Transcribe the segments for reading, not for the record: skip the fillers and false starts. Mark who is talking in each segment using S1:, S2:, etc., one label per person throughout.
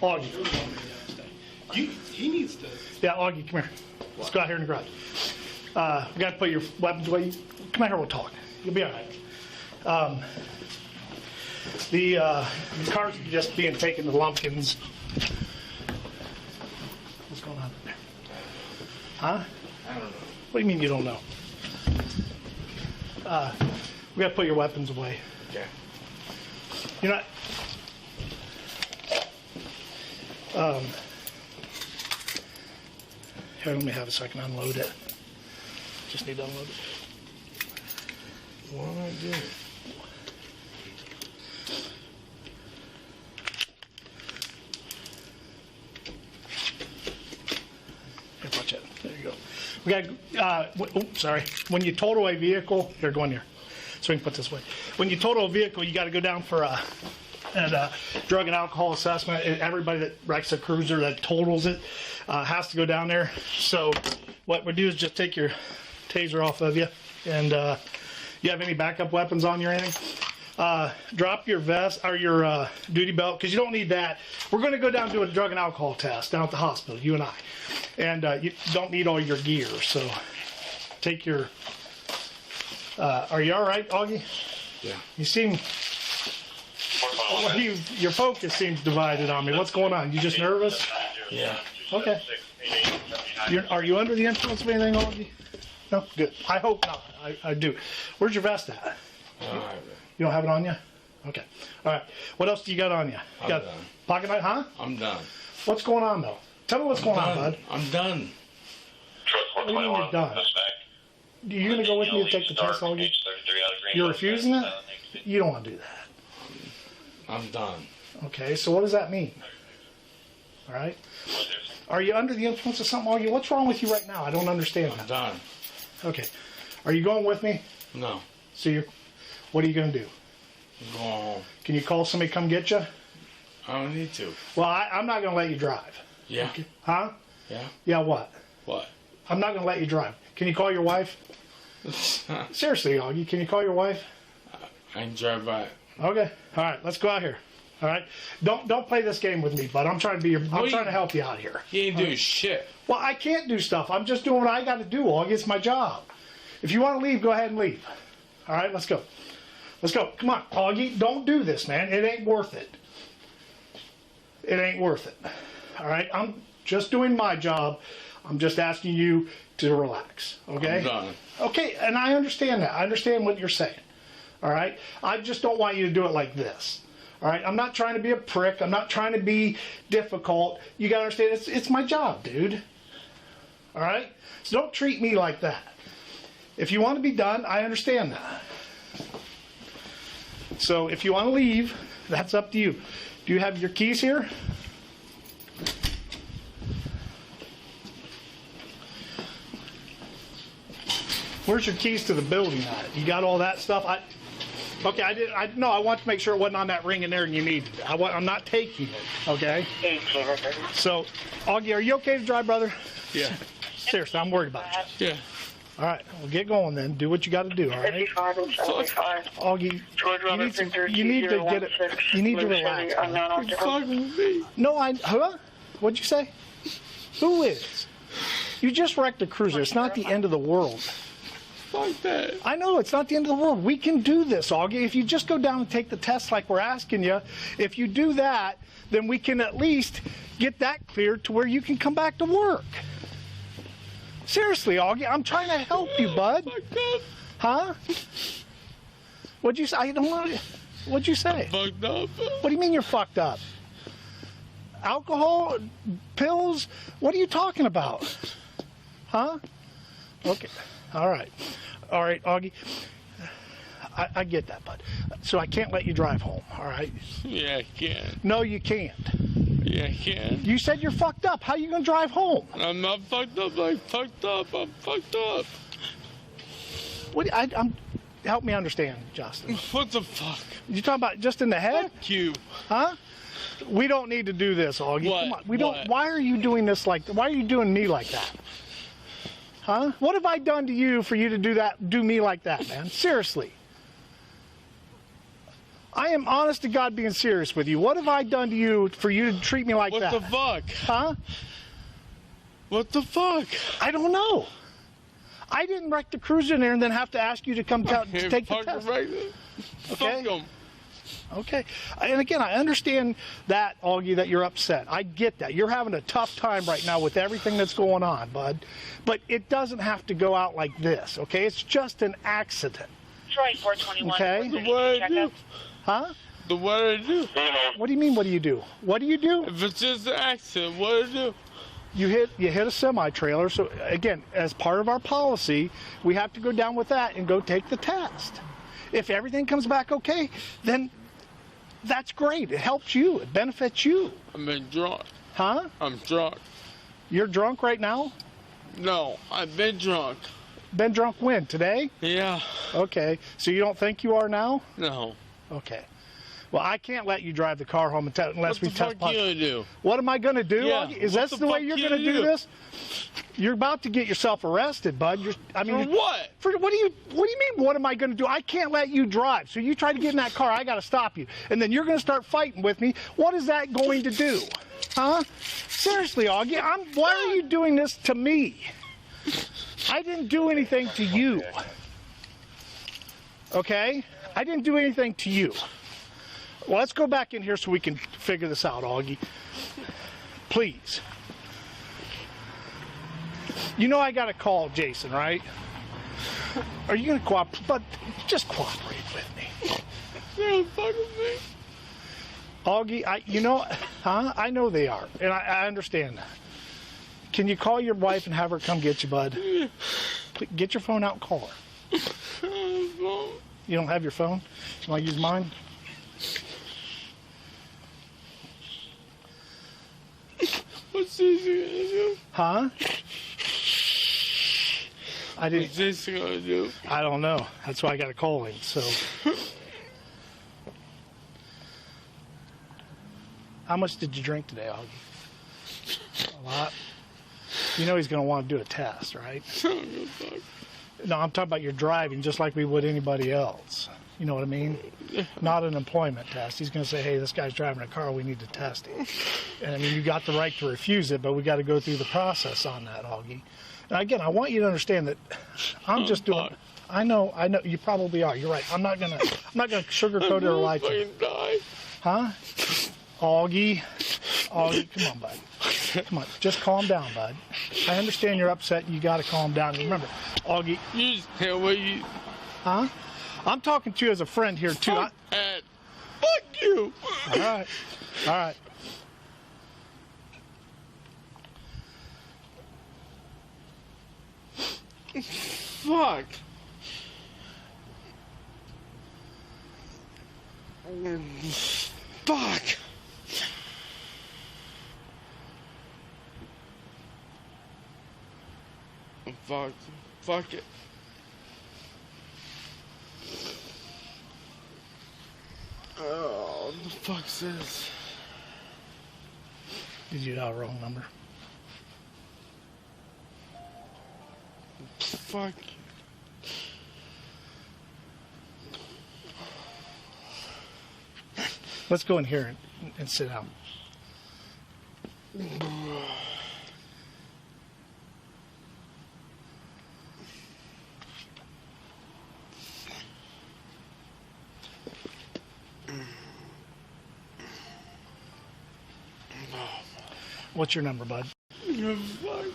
S1: Augie.
S2: He needs to.
S1: Yeah, Augie, come here. Let's go out here in the garage. We got to put your weapons away. Come out here, we'll talk. You'll be all right. The car's just being taken to Lumpkins. What's going on there? Huh?
S2: I don't know.
S1: What do you mean you don't know? We got to put your weapons away.
S2: Okay.
S1: You're not. Here, let me have it so I can unload it. Just need to unload it.
S2: What am I doing?
S1: Here, watch it. There you go. We got. Sorry. When you total a vehicle, here, go in here. So we can put this away. When you total a vehicle, you got to go down for a drug and alcohol assessment. Everybody that wrecks a cruiser that totals it has to go down there. So what we do is just take your taser off of you, and you have any backup weapons on you or anything? Drop your vest or your duty belt, because you don't need that. We're going to go down and do a drug and alcohol test down at the hospital, you and I. And you don't need all your gear, so take your... are you all right, Augie?
S2: Yeah.
S1: You seem... your focus seems divided on me. What's going on? You just nervous?
S2: Yeah.
S1: Okay. Are you under the influence of anything, Augie? No? Good. I hope not. I do. Where's your vest at? You don't have it on you? Okay. All right. What else do you got on you?
S2: I'm
S1: got
S2: done.
S1: Pocket knife, huh?
S2: I'm done.
S1: What's going on, though? Tell me what's going on, bud.
S2: I'm done.
S1: What do you mean you're done? You going to go with me to take the test, Augie? You're refusing it? You don't want to do that.
S2: I'm done.
S1: Okay, so what does that mean? All right. Are you under the influence of something, Augie? What's wrong with you right now? I don't understand
S2: I'm
S1: that.
S2: done.
S1: Okay. Are you going with me?
S2: No.
S1: So what are you going to do?
S2: I'm going home.
S1: Can you call somebody to come get you?
S2: I don't need to.
S1: Well, I'm not going to let you drive.
S2: Yeah.
S1: Okay. Huh?
S2: Yeah.
S1: Yeah, what?
S2: What?
S1: I'm not going to let you drive. Can you call your wife? Seriously, Augie, can you call your wife?
S2: I can drive by.
S1: Okay. All right, let's go out here. All right. Don't play this game with me, bud. I'm trying to help you out here.
S2: You ain't doing shit.
S1: Well, I can't do stuff. I'm just doing what I got to do, Augie. It's my job. If you want to leave, go ahead and leave. All right, let's go. Let's go. Come on, Augie. Don't do this, man. It ain't worth it. It ain't worth it. All right? I'm just doing my job. I'm just asking you to relax. Okay?
S2: I'm done.
S1: Okay, and I understand that. I understand what you're saying. All right? I just don't want you to do it like this. All right? I'm not trying to be a prick. I'm not trying to be difficult. You got to understand, it's my job, dude. All right? So don't treat me like that. If you want to be done, I understand that. So if you want to leave, that's up to you. Do you have your keys here? Where's your keys to the building at? You got all that stuff? Okay, I want to make sure it wasn't on that ring in there and you needed it. I'm not taking it, okay? So, Augie, are you okay to drive, brother?
S2: Yeah.
S1: Seriously, I'm worried about you.
S2: Yeah.
S1: All right, well, get going then. Do what you got to do, all right? Augie, you need to get it. You need to relax.
S2: You're fucking with me.
S1: No, huh? What'd you say? Who is? You just wrecked a cruiser. It's not the end of the world.
S2: Fuck that.
S1: I know, it's not the end of the world. We can do this, Augie. If you just go down and take the test like we're asking you, if you do that, then we can at least get that cleared to where you can come back to work. Seriously, Augie, I'm trying to help you, bud. Huh? What'd you say? I don't want to... What'd you say?
S2: I'm fucked up.
S1: What do you mean you're fucked up? Alcohol? Pills? What are you talking about? Huh? Okay. All right. All right, Augie. I get that, bud. So I can't let you drive home, all right?
S2: Yeah, I can.
S1: No, you can't.
S2: Yeah, I can.
S1: You said you're fucked up. How are you going to drive home?
S2: I'm not fucked up. I'm fucked up. I'm fucked up.
S1: What? Help me understand, Justin.
S2: What the fuck?
S1: You talking about just in the head?
S2: Fuck you.
S1: Huh? We don't need to do this, Augie.
S2: What?
S1: Come on. We don't.
S2: What?
S1: Why are you doing this like? Why are you doing me like that? Huh? What have I done to you for you to do that? Do me like that, man? Seriously. I am honest to God being serious with you. What have I done to you for you to treat me like that?
S2: What the fuck?
S1: Huh?
S2: What the fuck?
S1: I don't know. I didn't wreck the cruiser in there and then have to ask you to come to take the test.
S2: Right.
S1: Okay.
S2: Fuck 'em.
S1: Okay. And again, I understand that, Augie, that you're upset. I get that. You're having a tough time right now with everything that's going on, bud. But it doesn't have to go out like this, okay? It's just an accident.
S3: Troy 421.
S1: Okay.
S2: What I do?
S1: Huh?
S2: The what I do?
S1: What do you mean, what do you do? What do you do?
S2: If it's just an accident, what I do?
S1: You hit a semi-trailer. So, again, as part of our policy, we have to go down with that and go take the test. If everything comes back okay, then that's great. It helps you. It benefits you.
S2: I'm drunk.
S1: Huh?
S2: I'm drunk.
S1: You're drunk right now?
S2: No, I've been drunk.
S1: Been drunk when? Today?
S2: Yeah.
S1: Okay. So you don't think you are now?
S2: No.
S1: Okay. Well, I can't let you drive the car home unless we test
S2: What the fuck
S1: positive.
S2: you gonna do?
S1: What am I going to do?
S2: Yeah,
S1: Augie? Is
S2: what
S1: that
S2: the
S1: the way
S2: fuck
S1: you're
S2: you
S1: going to
S2: gonna
S1: do
S2: do?
S1: this? You're about to get yourself arrested, bud.
S2: For what?
S1: What do you mean? What am I going to do? I can't let you drive. So you try to get in that car, I got to stop you, and then you're going to start fighting with me. What is that going to do? Huh? Seriously, Augie, why are you doing this to me? I didn't do anything to you. Okay? I didn't do anything to you. Well, let's go back in here so we can figure this out, Augie. Please. You know I got to call Jason, right? Are you going to cooperate? But just cooperate with me.
S2: You're fucking me.
S1: Augie, huh? I know they are, and I understand that. Can you call your wife and have her come get you, bud? Please, get your phone out and call her. You don't have your phone? You want to use mine?
S2: What's this gonna do?
S1: Huh?
S2: What's this gonna do?
S1: I don't know. That's why I got to call him. So, how much did you drink today, Augie? A lot. You know he's going to want to do a test, right? No, I'm talking about your driving, just like we would anybody else. You know what I mean? Not an employment test. He's going to say, hey, this guy's driving a car, we need to test him. And I mean, you got the right to refuse it, but we got to go through the process on that, Augie. Now, again, I want you to understand that I'm just doing. I know, you probably are. You're right. I'm not gonna sugarcoat it or lie to you. Huh? Augie, come on, bud. Come on, just calm down, bud. I understand you're upset. You got to calm down. And remember, Augie. Huh? I'm talking to you as a friend here too.
S2: Fuck you.
S1: All right. All right.
S2: Fuck. Fuck. Fuck. Fuck it. Oh, what the fuck's this?
S1: Did you dial the wrong number?
S2: Fuck.
S1: Let's go in here and sit down. What's your number, bud?
S2: Fuck.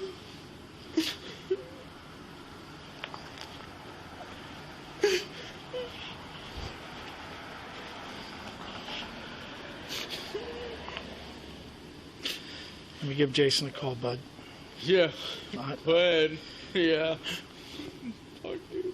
S1: Let me give Jason a call, bud.
S2: Yeah.
S1: All right.
S2: Go ahead. Yeah. Fuck you.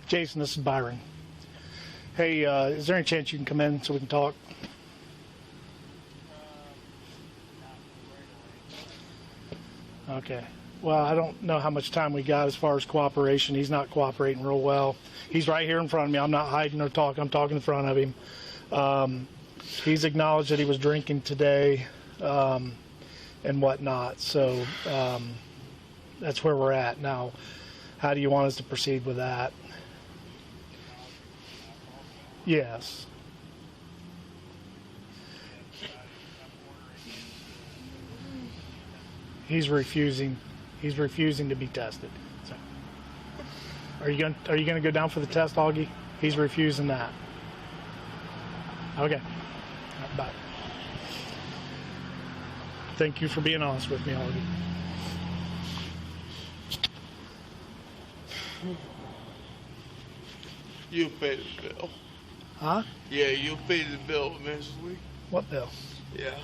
S1: Jason, this is Byron. Hey, is there any chance you can come in so we can talk? Okay. well, I don't know how much time we got as far as cooperation. He's not cooperating real well. He's right here in front of me. I'm not hiding or talking. I'm talking in front of him. He's acknowledged that he was drinking today and whatnot. So that's where we're at now. How do you want us to proceed with that? Yes. He's refusing to be tested. So, are you gonna go down for the test, Augie? He's refusing that. Okay. All right, bye. Thank you for being honest with me, Augie.
S2: You pay the bill.
S1: Huh?
S2: Yeah, you pay the bill eventually.
S1: What bill?
S2: Yeah.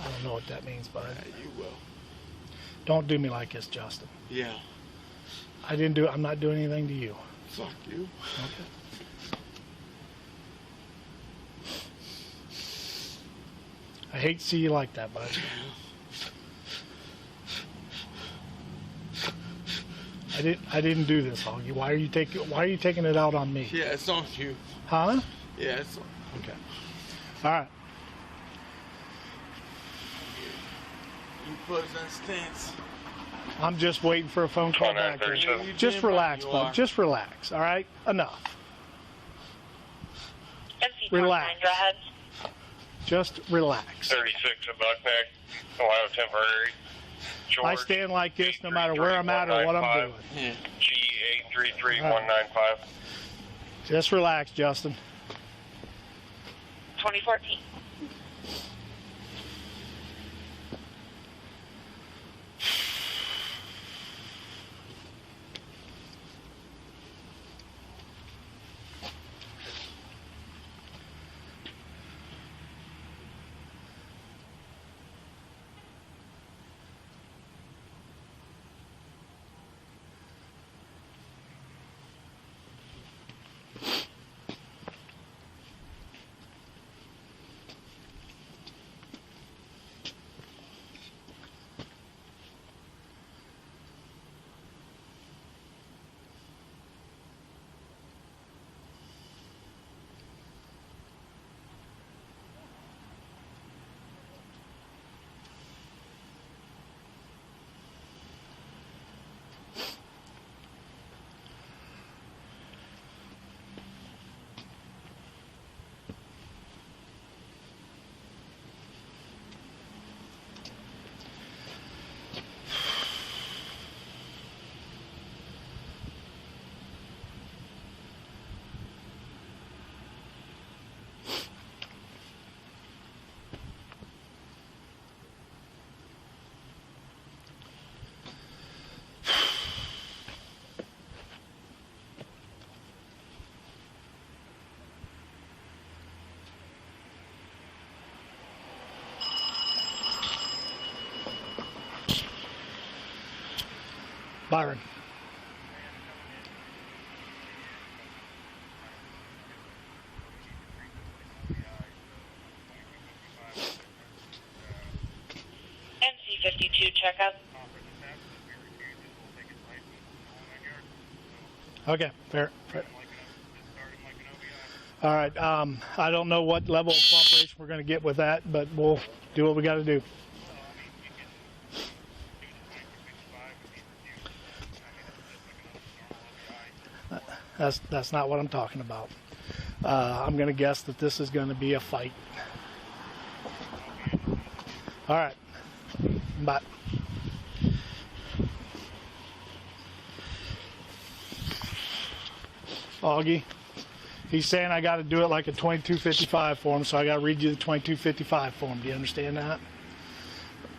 S1: I don't know what that means, bud.
S2: Yeah, you will.
S1: Don't do me like this, Justin.
S2: Yeah.
S1: I'm not doing anything to you.
S2: Fuck you.
S1: Okay. I hate to see you like that, bud. I didn't do this, Augie. Why are you taking it out on me?
S2: Yeah, it's on you.
S1: Huh?
S2: Yeah, it's on.
S1: Okay. All right.
S2: You put us in stance.
S1: I'm just waiting for a phone call back. Here. Just relax, bud. Just relax. All right? Enough. Relax.
S3: Go ahead.
S1: Just relax.
S4: 36 at Buckneck, Ohio Temporary. George,
S1: I stand like this no matter where I'm at or what I'm doing.
S2: Yeah.
S4: G833195.
S1: Just relax, Justin.
S3: 2014.
S1: Byron.
S3: NC52 checkup.
S1: Okay, fair. All right. I don't know what level of cooperation we're going to get with that, but we'll do what we got to do. That's not what I'm talking about. I'm going to guess that this is going to be a fight. All right. Bye. Augie, he's saying I got to do it like a 2255 form, so I got to read you the 2255 form. Do you understand that?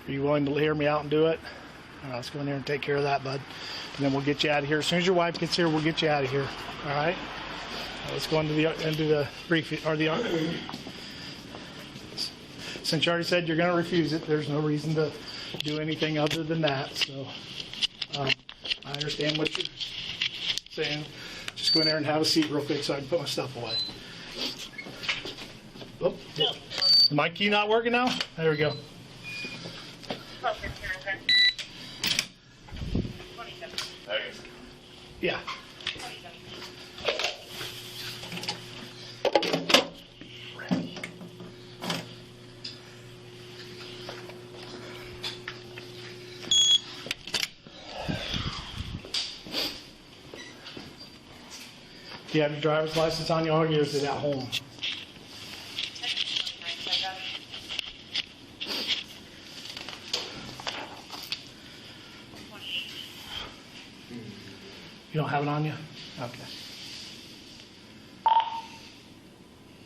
S1: Are you willing to hear me out and do it? All right, let's go in there and take care of that, bud. And then we'll get you out of here. As soon as your wife gets here, we'll get you out of here. All right? Let's go into the briefing, or the. Since you already said you're going to refuse it, there's no reason to do anything other than that. So I understand what you're saying. Just go in there and have a seat real quick so I can put my stuff away. Oh, is my key not working now? There we go. Yeah. Do you have your driver's license on you, or is it at home? You don't have it on you? Okay.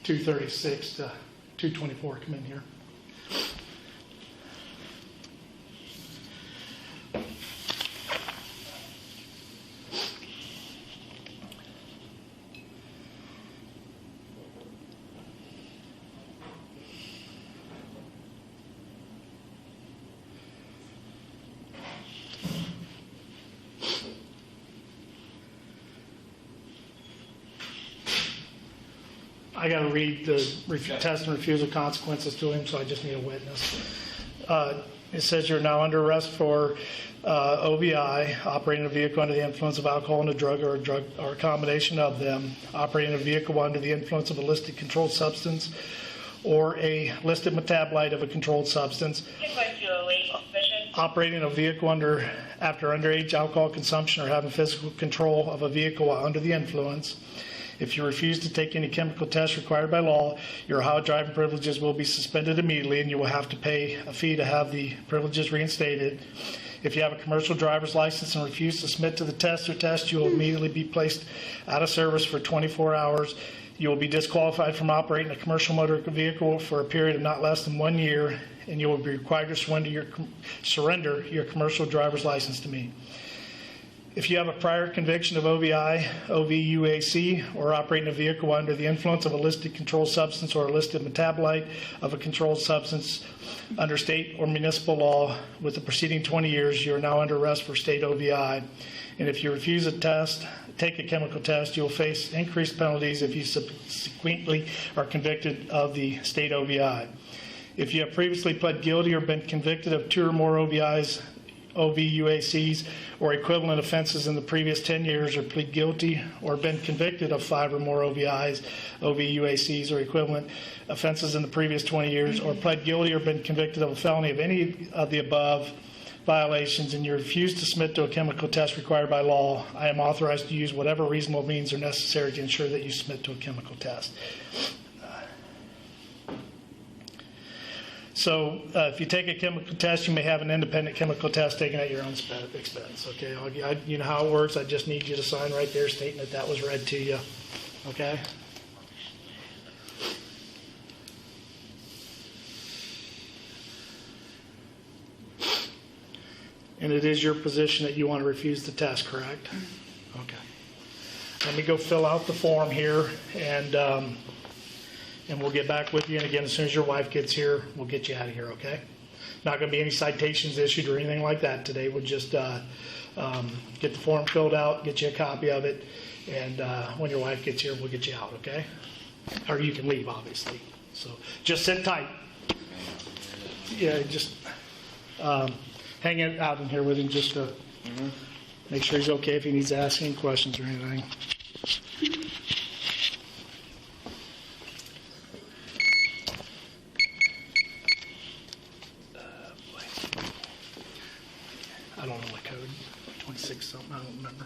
S1: 236 to 224, come in here. I got to read the test and refusal consequences to him, so I just need a witness. It says you're now under arrest for OVI, operating a vehicle under the influence of alcohol and a drug or a combination of them, operating a vehicle under the influence of a listed controlled substance or a listed metabolite of a controlled substance, operating a vehicle after underage alcohol consumption or having physical control of a vehicle while under the influence. If you refuse to take any chemical tests required by law, your Ohio driving privileges will be suspended immediately and you will have to pay a fee to have the privileges reinstated. If you have a commercial driver's license and refuse to submit to the test or test, you will immediately be placed out of service for 24 hours. You will be disqualified from operating a commercial motor vehicle for a period of not less than 1 year, and you will be required to surrender your commercial driver's license to me. If you have a prior conviction of OVI, OVUAC, or operating a vehicle under the influence of a listed controlled substance or a listed metabolite of a controlled substance under state or municipal law with the preceding 20 years, you are now under arrest for state OVI. And if you refuse a test, take a chemical test, you will face increased penalties if you subsequently are convicted of the state OVI. If you have previously pled guilty or been convicted of 2 or more OVIs, OVUACs, or equivalent offenses in the previous 10 years, or plead guilty or been convicted of 5 or more OVIs, OVUACs, or equivalent offenses in the previous 20 years, or pled guilty or been convicted of a felony of any of the above violations, and you refuse to submit to a chemical test required by law, I am authorized to use whatever reasonable means are necessary to ensure that you submit to a chemical test. So if you take a chemical test, you may have an independent chemical test taken at your own expense. Okay, you know how it works. I just need you to sign right there stating that that was read to you. Okay. And it is your position that you want to refuse the test, correct? Okay. Let me go fill out the form here, and we'll get back with you. And again, as soon as your wife gets here, we'll get you out of here, okay? Not going to be any citations issued or anything like that today. We'll just get the form filled out, get you a copy of it, and when your wife gets here, we'll get you out, okay? Or you can leave, obviously. So just sit tight. Yeah, just hang it out in here with him just to make sure he's okay if he needs to ask any questions or anything. I don't know what code, 26 something, I don't remember.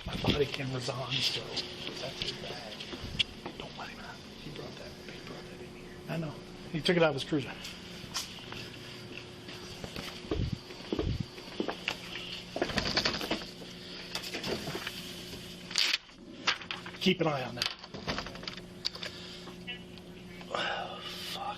S1: My body camera's on still. That's too bad. Don't let him out. He brought that in here. I know. He took it out of his cruiser. Keep an eye on that. Oh, fuck.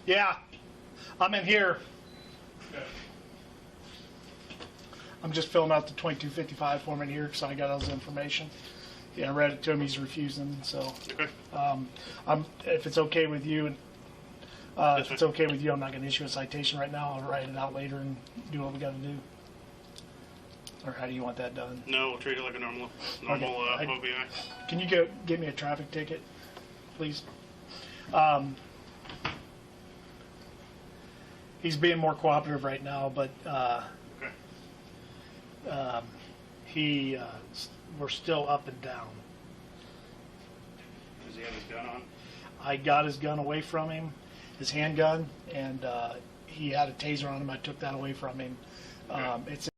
S1: Yeah, I'm in here. I'm just filling out the 2255 form in here because I got all his information. Yeah, I read it to him. He's refusing. So, if it's okay with you, and if it's okay with you, I'm not going to issue a citation right now. I'll write it out later and do what we got to do. Or how do you want that done?
S3: No, we'll treat it like a normal OBI.
S1: Can you go give me a traffic ticket, please? He's being more cooperative right now, but we're still up and down.
S3: Does he have his gun on?
S1: I got his gun away from him, his handgun, and he had a taser on him. I took that away from him. It's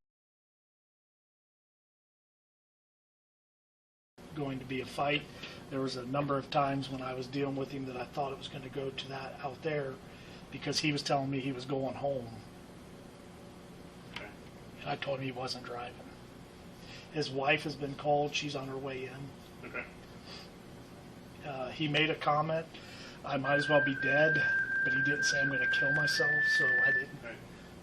S1: going to be a fight. There was a number of times when I was dealing with him that I thought it was going to go to that out there because he was telling me he was going home.
S3: Okay.
S1: And I told him he wasn't driving. His wife has been called. She's on her way in.
S3: Okay.
S1: He made a comment, I might as well be dead, but he didn't say I'm going to kill myself, so I didn't.
S3: Okay.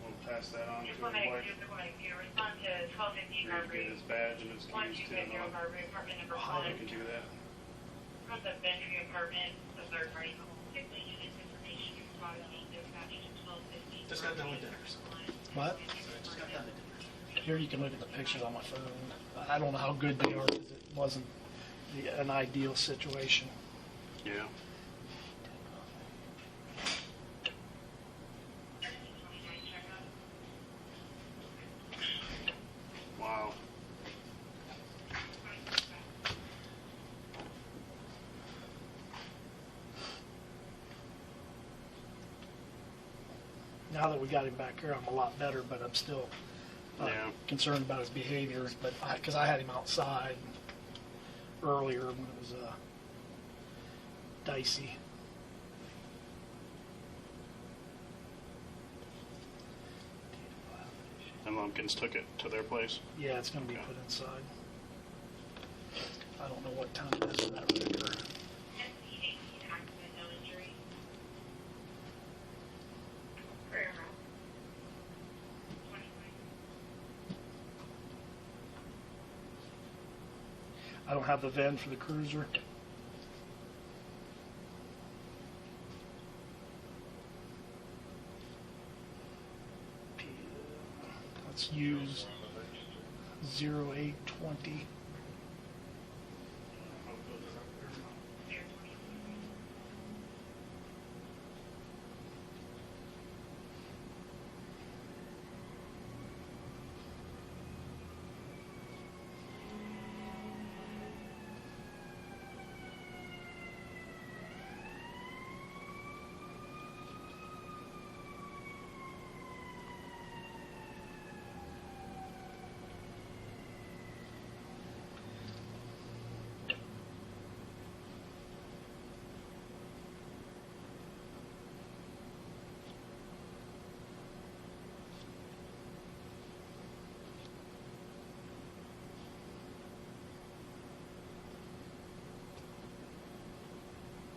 S3: We'll pass that on to his wife.
S5: Respond to 1215
S3: Get his badge and his keys to him.
S5: apartment number
S3: How
S5: 1.
S3: you can do that.
S5: From the Bentry apartment, the third party call. 6 units information responding dispatch to 1215.
S6: Just got done with dinner.
S1: What?
S6: Just got done with dinner.
S1: Here you can look at the pictures on my phone. I don't know how good they are because it wasn't an ideal situation.
S3: Yeah. Wow.
S1: Now that we got him back here, I'm a lot better, but I'm still
S3: Yeah.
S1: concerned about his behaviors. But because I had him outside earlier when it was dicey.
S3: And Lumpkins took it to their place.
S1: Yeah, it's going to be
S3: Okay.
S1: put inside. I don't know what time it is for that record.
S5: SC 18 accident, no injury. Prayer route. 2020.
S1: I don't have the VIN for the cruiser. Let's use 0820.
S5: Air 20.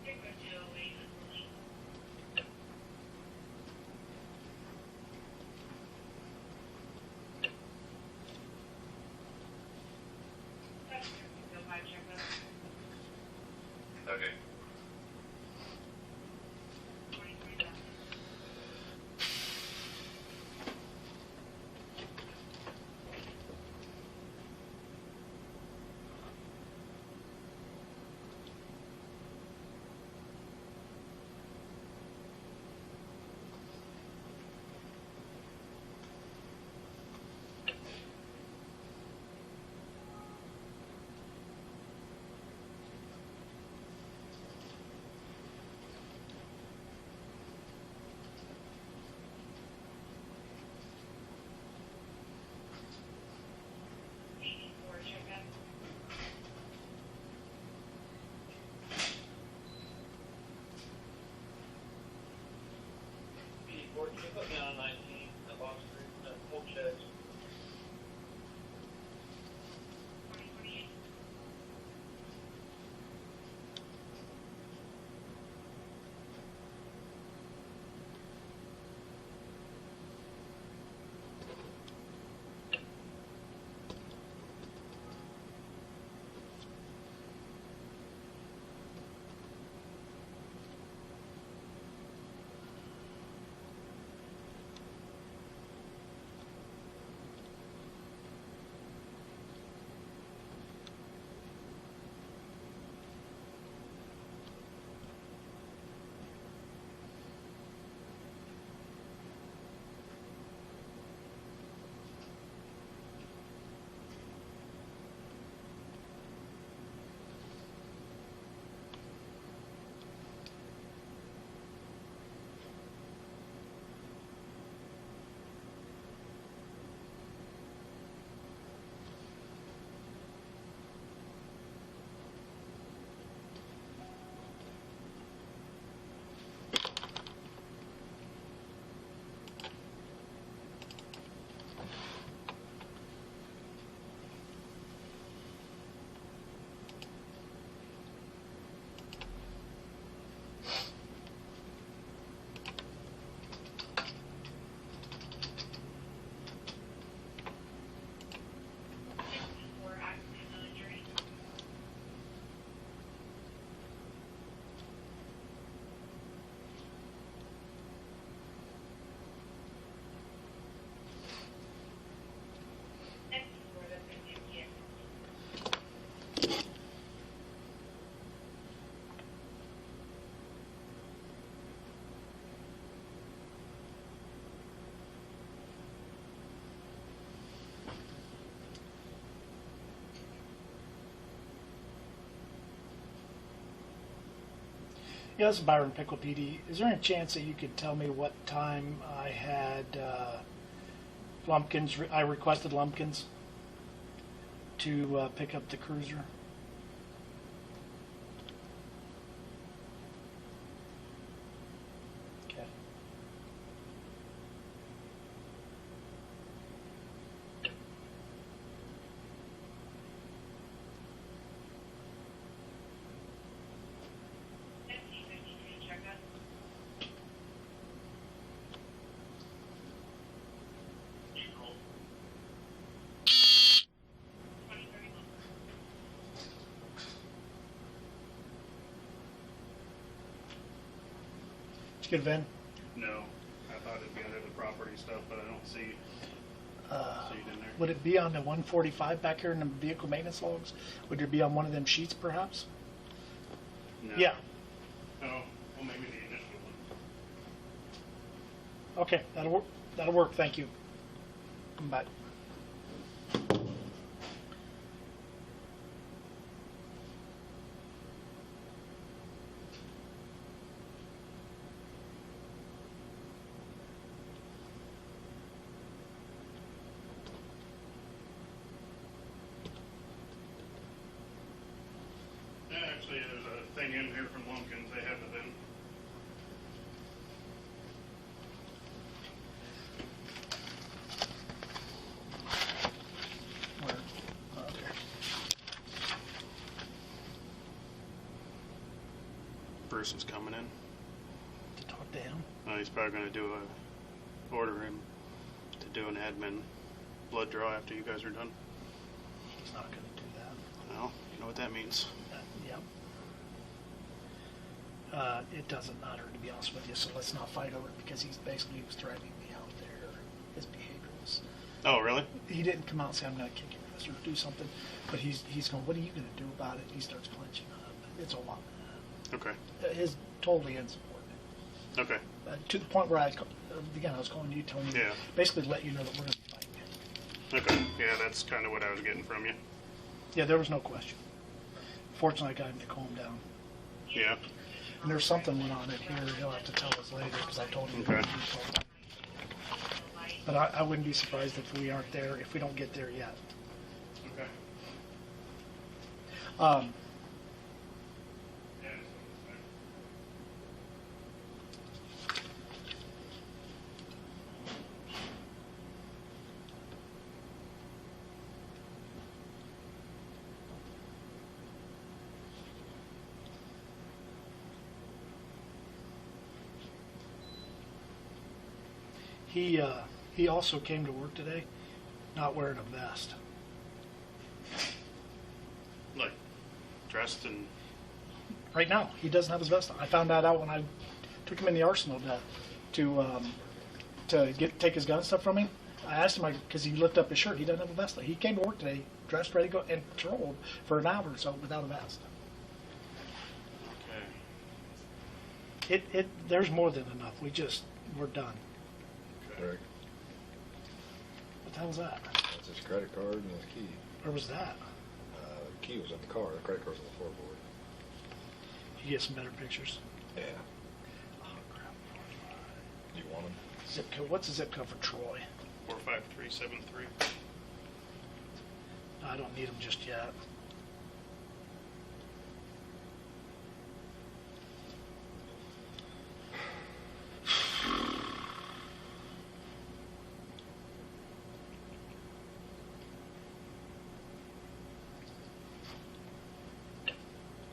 S5: Piqua 208 is the link. That's your 605 checkup.
S4: Okay.
S5: 2027. DD4 checkup.
S6: Can you put me on 19, the box 3, the full checks?
S5: 2028.
S1: Yeah, this is Byron, Piqua PD. Is there any chance that you could tell me what time I had Lumpkins, I requested Lumpkins to pick up the cruiser? Okay.
S5: SC-53 checkup. Nickel. 2031.
S1: Did you get a VIN?
S3: No. I thought it'd be under the property stuff, but I don't see it in there.
S1: Would it be on the 145 back here in the vehicle maintenance logs? Would it be on one of them sheets, perhaps?
S3: No.
S1: Yeah.
S3: Oh, well, maybe the initial one.
S1: Okay, that'll work. That'll work. Thank you. Come back.
S3: Yeah, actually, there's a thing in here from Lumpkins. They have it in.
S1: Where? Okay.
S3: Bruce is coming in.
S1: To talk to him.
S3: He's probably going to order him to do an admin blood draw after you guys are done.
S1: He's not going to do that.
S3: Well, you know what that means.
S1: Yep. It doesn't matter, to be honest with you, so let's not fight over it, because he was threatening me out there. His behavior was...
S3: Oh, really?
S1: He didn't come out and say, I'm going to kick your ass or do something, but he's going, what are you going to do about it? He starts clenching up. It's a lot.
S3: Okay.
S1: His totally insubordinate.
S3: Okay.
S1: To the point where I was calling you, telling you,
S3: Yeah.
S1: basically let you know that we're going to be fighting.
S3: Okay. Yeah, that's kind of what I was getting from you.
S1: Yeah, there was no question. Fortunately, I got him to calm down.
S3: Yeah.
S1: And there's something went on in here. He'll have to tell us later, because I told him.
S3: Okay.
S1: But I wouldn't be surprised if we aren't there, if we don't get there yet.
S3: Okay.
S1: He also came to work today not wearing a vest.
S3: Like, dressed in...
S1: Right now, he doesn't have his vest on. I found that out when I took him in the arsenal to take his gun stuff from him. I asked him, because he lifted up his shirt, he doesn't have a vest on. He came to work today, dressed, ready to go, and patrolled for an hour or so without a vest.
S3: Okay.
S1: There's more than enough. We're done.
S7: Rick,
S1: What the hell's that?
S7: that's his credit card and his key.
S1: Where was that?
S7: The key was in the car. The credit card's on the floorboard.
S1: You get some better pictures.
S7: Yeah.
S1: Oh, crap.
S7: You want him?
S1: Zip code. What's the zip code for Troy?
S3: 45373.
S1: I don't need them just yet.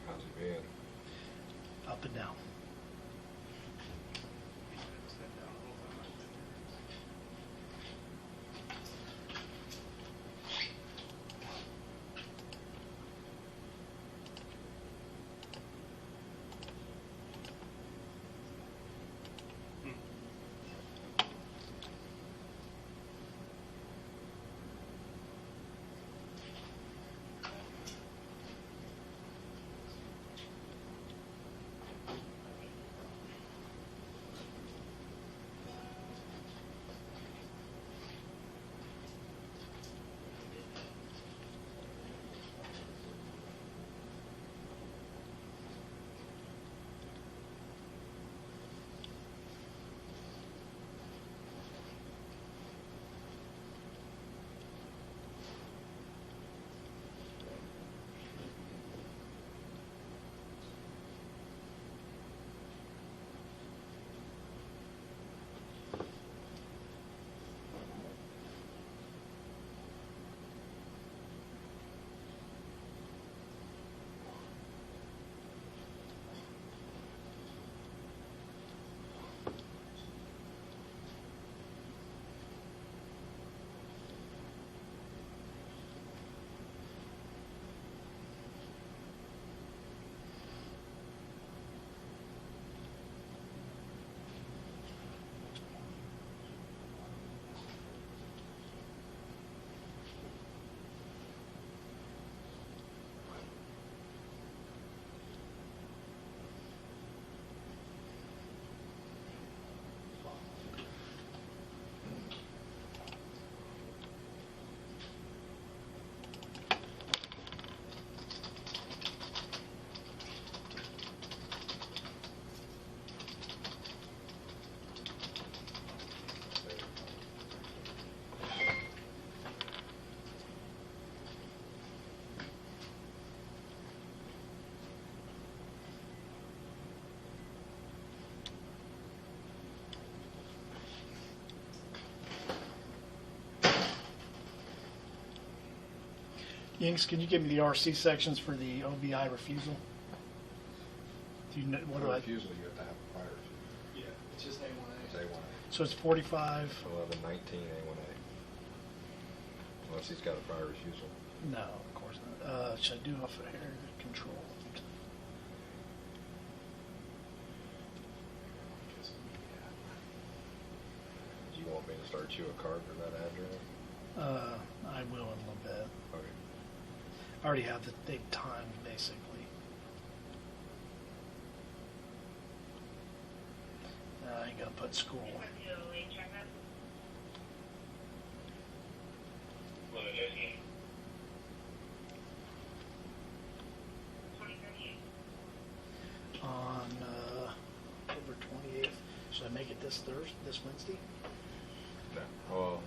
S7: How's he been?
S1: Up and down. Yingst, can you give me the RC sections for the OVI refusal? Do you know, what do I?
S7: Refusal, you have to have a fire refusal.
S8: Yeah, it's just A1A.
S7: It's A1A.
S1: So it's 45.
S7: 1119 A1A. Unless he's got a fire refusal.
S1: No, of course not. Should I do off of here? Control.
S7: Do you want me to start you a card for that address?
S1: I will in a little bit.
S7: Okay.
S1: I already have the date time, basically. I ain't gonna put school.
S5: Piqua Police Department.
S6: What it is,
S5: 2038.
S1: On October 28th. Should I make it this Wednesday?
S7: No. Well,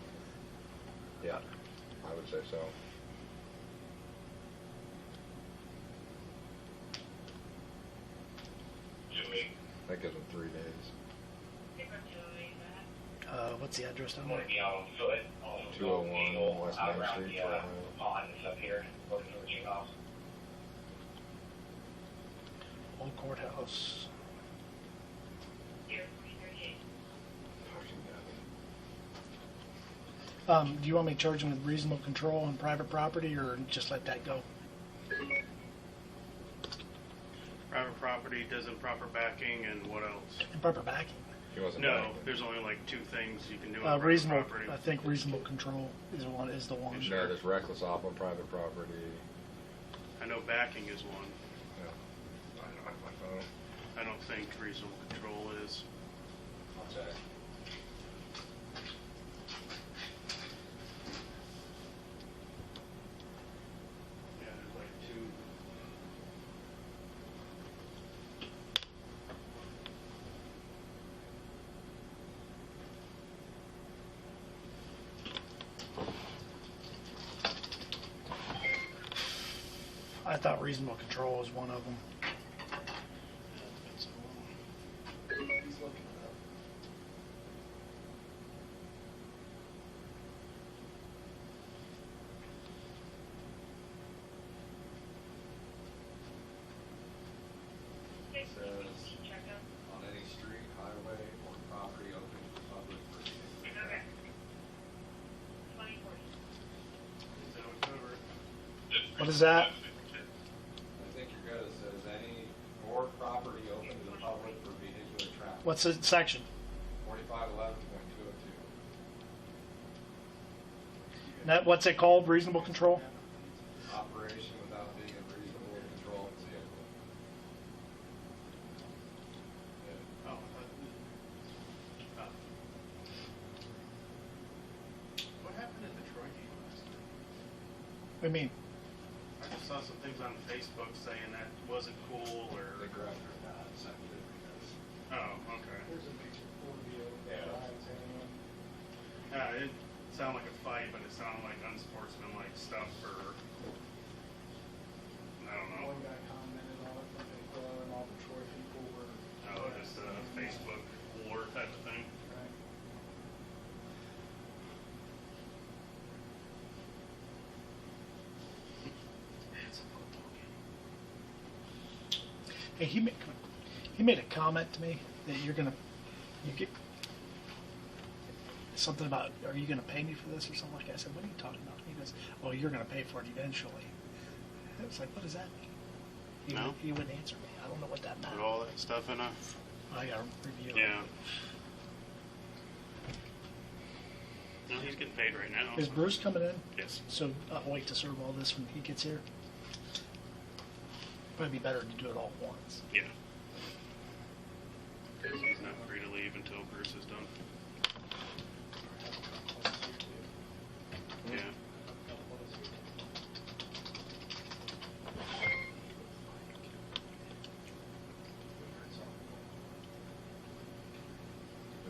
S7: yeah, I would say so. That gives them 3 days.
S5: Piqua Police Department.
S1: What's the address down
S6: I'm
S1: there?
S6: gonna be on foot.
S7: 201 West Main Street,
S6: The
S7: Toronto.
S6: pond and stuff here, working for the house.
S1: Old Courthouse.
S5: Year 2038.
S1: Do you want me to charge them with reasonable control on private property, or just let that go?
S3: Private property, doesn't proper backing, and what else?
S1: Proper backing.
S7: He wasn't
S3: No,
S7: backing.
S3: there's only like 2 things you can do on private
S1: Reasonable.
S3: property.
S1: I think reasonable control is the one.
S7: No, there's reckless off on private property.
S3: I know backing is one.
S7: Yeah. I don't have my phone.
S3: I don't think reasonable control is.
S7: I'll check.
S3: Yeah, there's like 2.
S1: I thought reasonable control was one of them.
S8: He's looking it up.
S5: Six
S9: Says-
S5: PPC checkup.
S9: On any street, highway, or property open to the public for vehicular
S5: Okay.
S9: traffic.
S5: 2040.
S3: Is that what covered?
S1: What is that?
S9: I think you're good. It says any or property open to the public for vehicular traffic.
S1: What's the section?
S9: 4511.202.
S1: What's it called? Reasonable control?
S9: Operation without being in reasonable control of the vehicle.
S3: Oh, what happened at the Troy game last night?
S1: What do you mean?
S3: I just saw some things on Facebook saying that wasn't cool,
S9: They
S3: or.
S9: grabbed her and sent it because.
S3: Oh, okay.
S8: There's a picture for you.
S9: Yeah.
S3: It didn't sound like a fight, but it sounded like unsportsmanlike stuff, or. I don't know.
S8: One guy commented on it from Piqua, and all the Troy people were.
S3: Oh, just a Facebook war type of thing.
S8: Right.
S3: It's a football game.
S1: Hey, he made a comment to me that you get something about, are you gonna pay me for this or something like that? I said, what are you talking about? He goes, well, you're gonna pay for it eventually. I was like, what does that mean?
S3: No.
S1: He wouldn't answer me. I don't know what that meant.
S3: Put all that stuff in a.
S1: I gotta review it.
S3: Yeah. No, he's getting paid right now.
S1: Is Bruce coming in?
S3: Yes.
S1: So I'll wait to serve all this when he gets here. Probably be better to do it all at once.
S3: Yeah. He's not free to leave until Bruce is done. Yeah.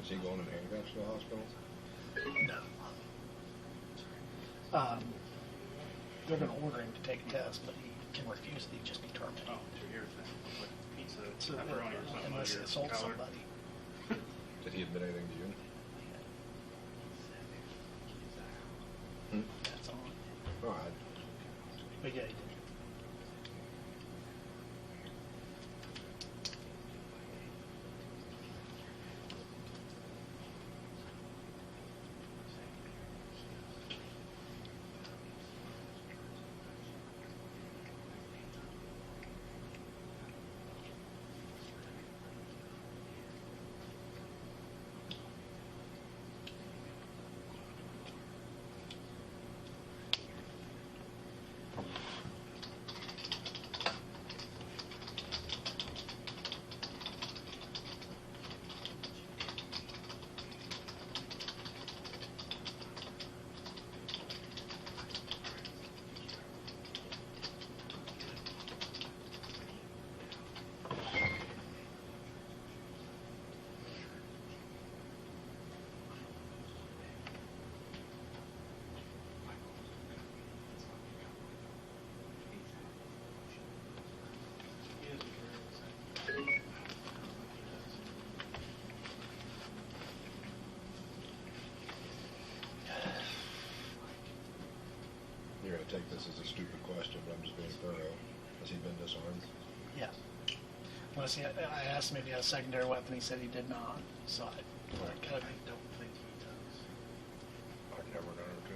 S7: Is he going in handcuffs to the hospital?
S1: No. They're going to order him to take a test, but he can refuse it. He'd just be terminated.
S3: Oh, to your thing. Like pizza,
S1: So,
S3: pepperoni or something.
S1: unless he
S3: on your
S1: assaults
S3: collar.
S1: somebody.
S7: Did he admit anything to you?
S1: That's all.
S7: Oh,
S1: But yeah, he did.
S10: You're gonna take this as a stupid question, but I'm just being thorough. Has he been disarmed?
S1: Yeah. Well, see, I asked him if he had a secondary weapon. He said he did not. So I kind of don't think he does.
S10: I've never known him to.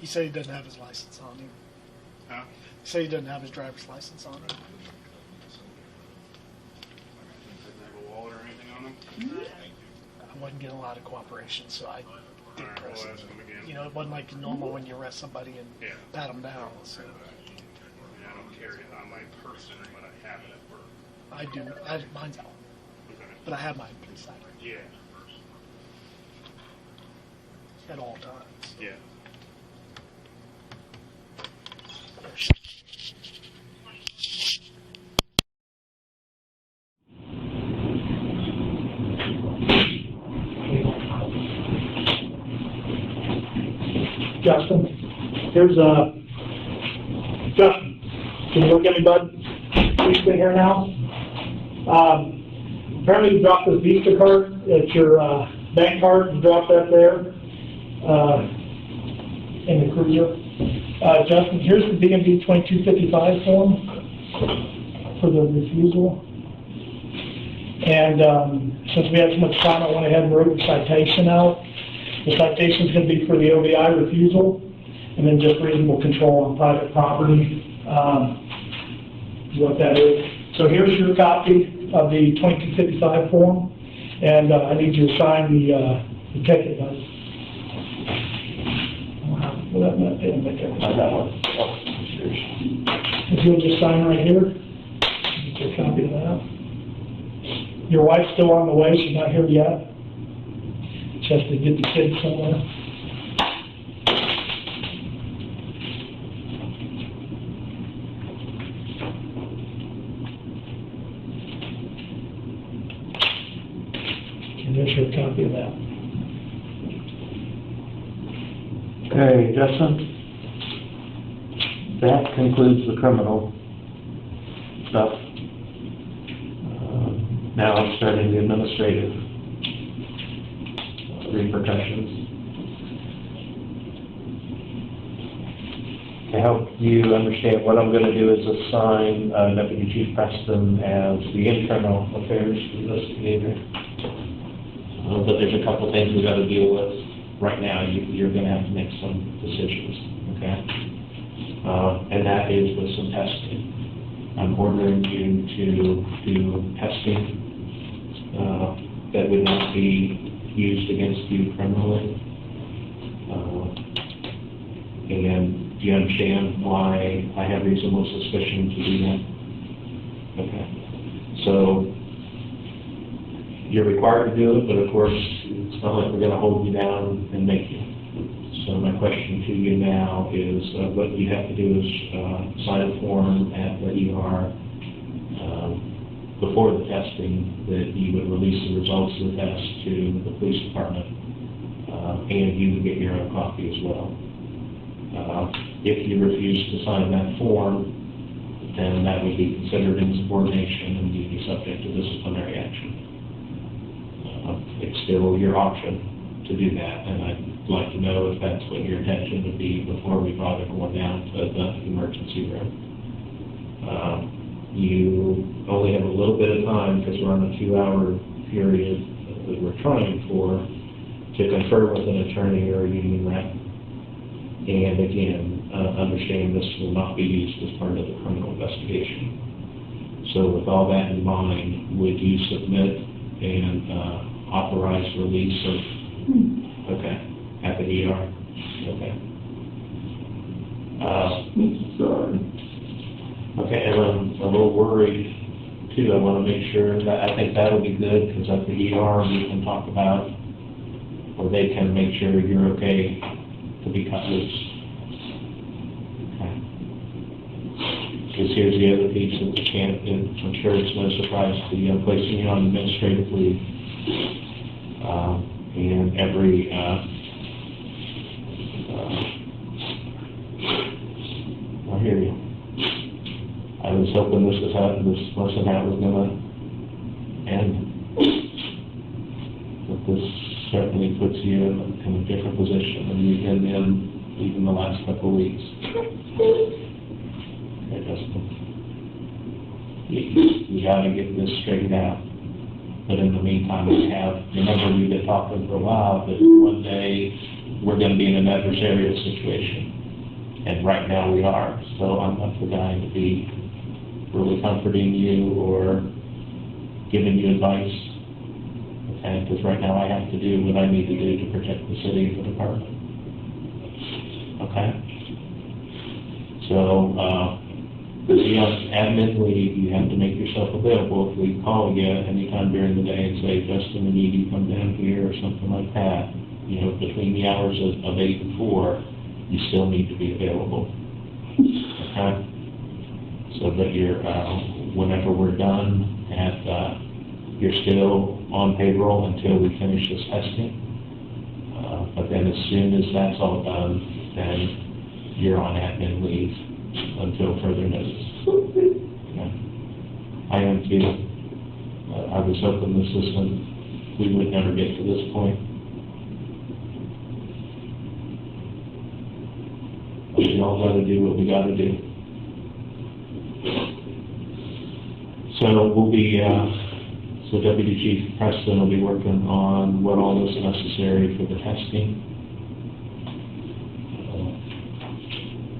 S1: He said he doesn't have his license on him.
S3: Huh?
S1: He said he doesn't have his driver's license on him.
S3: Didn't have a wallet or anything on him?
S1: I wasn't getting a lot of cooperation, so I did
S3: Alright,
S1: press
S3: we'll
S1: it.
S3: ask him again.
S1: You know, it wasn't like normal when you arrest somebody and
S3: Yeah.
S1: pat them down. So
S3: I mean, I don't carry it on my person, but I have it at work.
S1: I do. Mine's out,
S3: Okay.
S1: but I have my police ID
S3: Yeah.
S1: at all times.
S3: Yeah.
S11: Justin, here's Justin. Can you look at me, bud? You sit here now. Apparently you dropped this Visa card. It's your bank card. You dropped that there in the cruiser. Justin, here's the DMV 2255 form for the refusal. And since we had so much time, I went ahead and wrote the citation out. The citation is going to be for the OVI refusal, and then just reasonable control on private property, what that is. So here's your copy of the 2255 form, and I need you to sign the ticket. If you'll just sign right here, get your copy of that. Your wife's still on the way, she's not here yet. Just to get the kids somewhere. And there's your copy of that.
S12: Okay, Justin, that concludes the criminal stuff. Now I'm starting the administrative repercussions. To help you understand, what I'm going to do is assign Deputy Chief Preston as the internal affairs investigator. But there's a couple things we've got to deal with right now. You're going to have to make some decisions, okay? And that is with some testing. I'm ordering you to do testing that would not be used against you criminally. And do you understand why I have reasonable suspicion to do that? Okay. So you're required to do it, but of course it's not like we're going to hold you down and make you. So my question to you now is what you have to do is sign a form at the ER before the testing that you would release the results of the test to the police department, and you would get your own copy as well. If you refuse to sign that form, then that would be considered insubordination and you'd be subject to disciplinary action. It's still your option to do that, and I'd like to know if that's what your intention would be before we brought everyone down to the emergency room. You only have a little bit of time, because we're on a 2-hour period that we're trying for, to confer with an attorney or a union rep. And again, understand this will not be used as part of the criminal investigation. So with all that in mind, would you submit and authorize release of, okay, at the ER? Okay. Okay, and I'm a little worried too. I want to make sure that, I think that'll be good, because at the ER we can talk about, or they can make sure you're okay to be cut loose. Okay. Because here's the other piece that we can't, and I'm sure it's no surprise to you, placing you on administrative leave. And every, I hear you. I was hoping this wasn't how it was going to end. But this certainly puts you in a different position than you've been in even the last couple of weeks. Okay, Justin. You got to get this straightened out. But in the meantime, remember we've been talking for a while that one day we're going to be in an adversarial situation. And right now we are. So I'm not the guy to be really comforting you or giving you advice. Okay, because right now I have to do what I need to do to protect the city and the department. Okay? So, to be on admin leave, you have to make yourself available. If we call you anytime during the day and say, Justin, we need you to come down here or something like that, you know, between the hours of 8 and 4, you still need to be available. Okay? So that you're, whenever we're done, you're still on payroll until we finish this testing. But then as soon as that's all done, then you're on admin leave until further notice. Okay. I am too. I was hoping the system, we would never get to this point. But we all got to do what we got to do. So we'll be, so Deputy Chief Preston will be working on what all is necessary for the testing.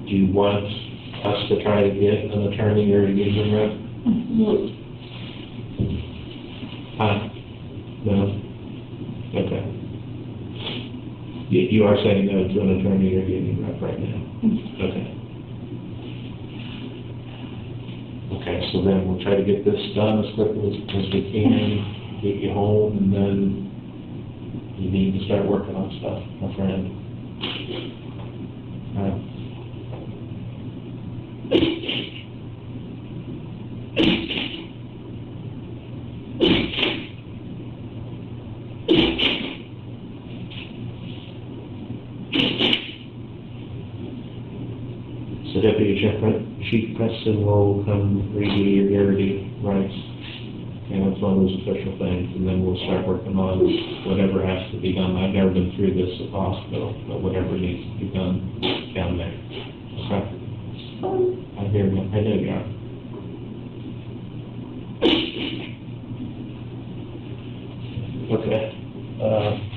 S12: Do you want us to try to get an attorney or a union rep? No? Okay. You are saying no to an attorney or a union rep right now? Okay. Okay, so then we'll try to get this done as quickly as we can, get you home, and then you need to start working on stuff, my friend. So Deputy Chief Preston will come review your guarantee rights, and it's one of those official things, and then we'll start working on whatever has to be done. I've never been through this at the hospital, but whatever needs to be done down there. Okay? I hear you. I know you are. Okay.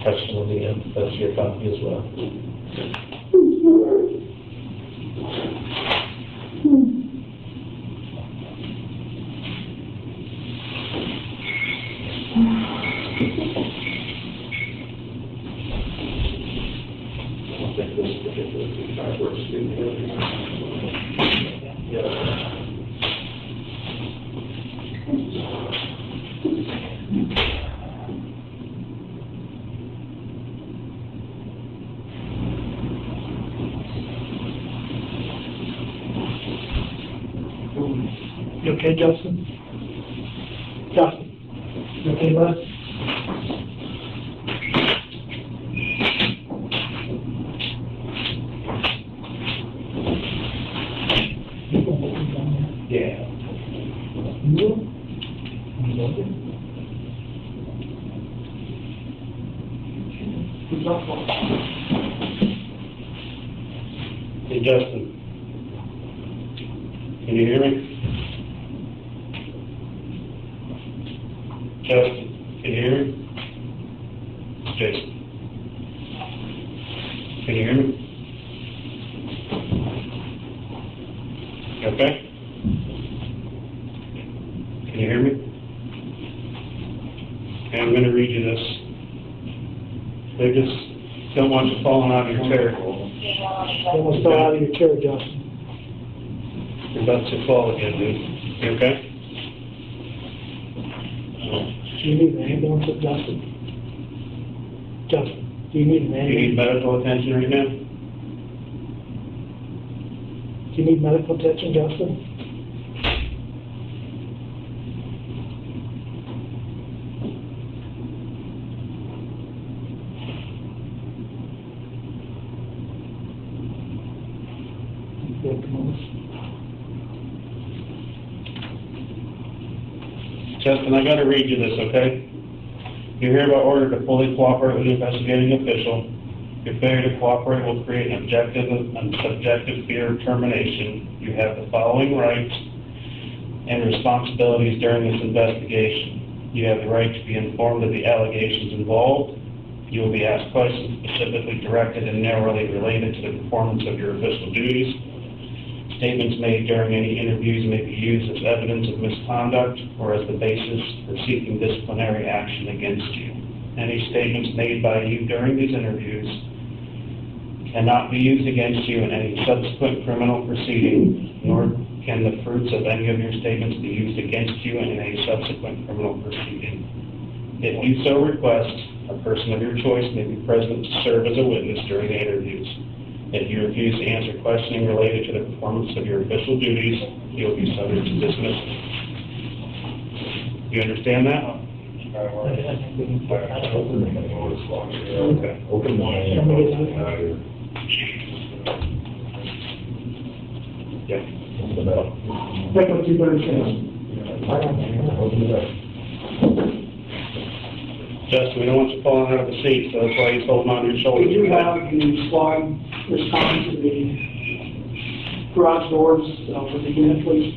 S12: Preston will be in. That's your copy as well.
S11: You okay, Justin? Justin, you okay, bud?
S13: Hey, Justin. Can you hear me? Justin, can you hear me? Jason. Can you hear me? Okay? Can you hear me? Okay, I'm going to read you this. They just don't want you falling out of your chair.
S11: Almost fell out of your chair, Justin.
S13: You're about to fall again, dude. You okay?
S11: Do you need an ambulance, Justin? Justin, do you need an
S13: Do you
S11: ambulance?
S13: need medical attention right now?
S11: Do you need medical attention, Justin?
S13: Justin, I gotta read you this, okay? You're hereby ordered to fully cooperate with the investigating official. Your failure to cooperate will create an objective and subjective fear of termination. You have the following rights and responsibilities during this investigation. You have the right to be informed of the allegations involved. You will be asked questions specifically directed and narrowly related to the performance of your official duties. Statements made during any interviews may be used as evidence of misconduct or as the basis for seeking disciplinary action against you. Any statements made by you during these interviews cannot be used against you in any subsequent criminal proceeding, nor can the fruits of any of your statements be used against you in a subsequent criminal proceeding. If you so request, a person of your choice may be present to serve as a witness during the interviews. If you refuse to answer questioning related to the performance of your official duties, you will be subject to dismissal. You understand that? Okay.
S10: Open the
S13: Yeah.
S10: Open the bell.
S11: That's what you better say.
S10: Open the bell.
S13: Justin, we don't want you falling out of the seat, so that's why he's holding on to your shoulders.
S11: We do have the squad respond to the garage doors with the unit, please.